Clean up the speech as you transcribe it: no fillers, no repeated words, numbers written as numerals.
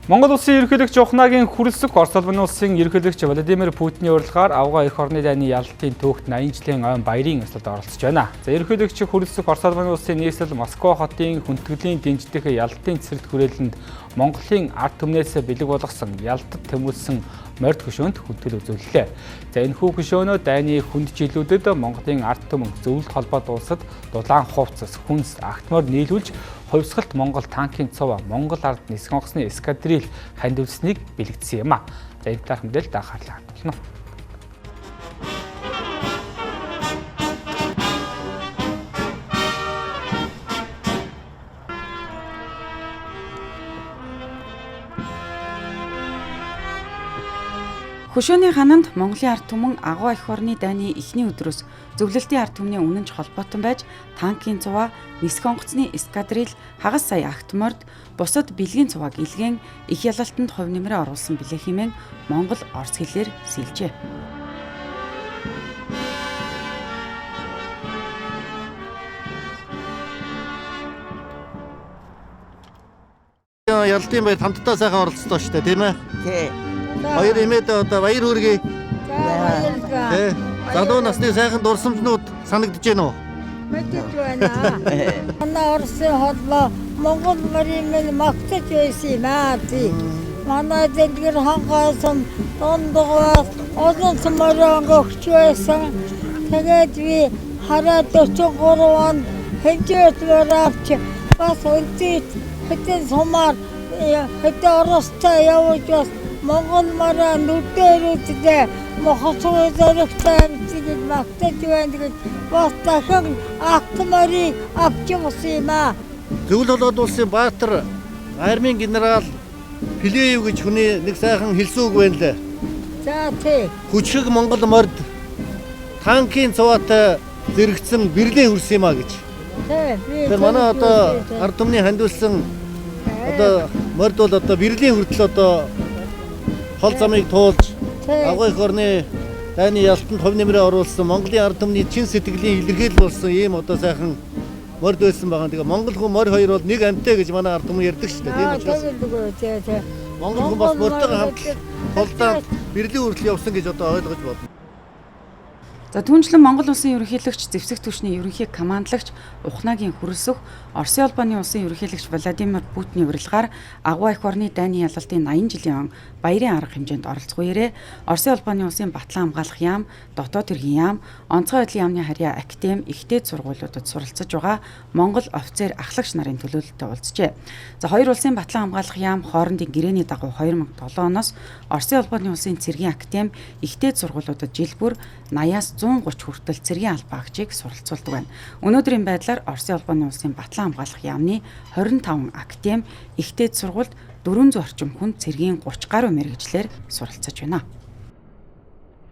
Монгол улсын ерөнхийлөгч Ухнагийн хүрэлцэх Орос улбаны улсын ерөнхийлөгч Владимир Путиний урилгаар авгаа эх орны дайны ялалтын түүхт 80 жилийн ойн баярын ёслолд оролцож байна. За ерөнхийлөгчийн хүрэлцэх Орос улбаны улсын нийслэл Москва хотын хүндэтгэлийн дэнждэх ялалтын цэцэрлэг хүрээлэнд Монголын ард түмнээс бэлэг болгосон ялалтад тэмүүлсэн морд хөшөөнд хүндэтгэл үзүүллээ. За энэхүү хөшөөнөө дайны хүнд жилүүдэд Монголын ард түмэн зөвлөлт холбоот улсад дулаан хувцас, хүнс, агтмоор нийлүүлж хувьсгалт Монгол танкын цуваа Монгол ард нисэх онгоцны эскадрил хандивлсныг бэлэгдсэн юм а. За энэ талаарх мэдээлэлд анхаарлаа хандуулна. Хөшөөний хананд Монголын ард түмэн агуу эх орны дайны эхний өдрөөс зөвлөлтийн ард түмний үнэнч холбоотон байж танкын цуваа, нисэх онгоцны эскадрил, хагас сая агтморд, бусад бэлгийн цувааг илгээн их ялалтанд хувь нэмрээ оруулсан билээ хэмээн Монгол Орос хэлээр сэлжээ. Ялалтын баяр хамтдаа сайхан оролцсон шүү дээ, тийм ээ? Тий. Хоёр эмээд одоо баяр хүргэе. Тий. Залуу насны сайхан дурсамжнууд санагдаж байна уу? Мэдэж байна. Манай Оросын холбоо Монгол морийн магтаж байсан юм аа тий. Манай дэлгэр хангасан дондогоос олон цоморон өгч байсан. Тэгээд би хараа 43 онд хэмжээт авч бас үлдээд хэдэн сумаар хэдэн Оростой явж бас Монгол мараа нүдэрүүдээ мохосоо зэрэгтэй амжилт магтаж байна гэж бас дахин агтмарыг авч явсан юм аа. Зөвлөл болоод улсын баатар армийн генерал Плеев гэж хүний нэг сайхан хэлсэн үг байна лээ. За тий. Хүчрэг Монгол морд танкын цуваатай зэрэгцэн бэрлийн хүрсэн юм а гэж. Тий. Тэр манай одоо ард түмний хандуулсан одоо морд бол одоо бэрлийн хүртэл одоо хол замыг туулж агуу эх орны дайны ялалтанд хувь нэмрээ оруулсан Монголын ард түмний чин сэтгэлийн илэрхийлэл болсон ийм одоо сайхан морд байсан байгаа. Тэгээ Монгол хүн морь хоёр бол нэг амьтаа гэж манай ард түмэн ярьдаг шүү дээ. Тийм учраас Монгол хүн бас морьтойгоо хамт холдоо бэрлийн хүртэл явсан гэж одоо ойлгож байна. За түүнчлэн Монгол улсын ерөнхийлөгч зэвсэг түвшний ерөнхий командлагч Ухнагийн хүрэлцэх Оросын улбаны улсын ерөнхийлөгч Владимир Путиний урилгаар агуу эх орны дайны ялалтын 80 жилийн баярын арга хэмжээнд оролцох үеэрээ Оросын улбаны улсын Батлан хамгаалах яам, дотоод хэргийн яам, онцгой байдлын яамны харьяа академи ихтэй сургуулиудад суралцж байгаа Монгол офицер ахлагч нарын төлөөлөлтөд уулзжээ. За хоёр улсын Батлан хамгаалах яам хоорондын гэрээний дагуу 2007 оноос Оросын улбаны улсын цэргийн академи ихтэй сургуулиудад жил бүр 80-аас 130 хүртэл цэргийн албаа агчийг суралцуулдаг байна. Өнөөдрийн байдлаар Оросын улбаны улсын Батлан хамгаалах яамны 25 академи ихтэй сургуульд 400 орчим хүн цэргийн 30 гаруй мэргэжлэр суралцж байна.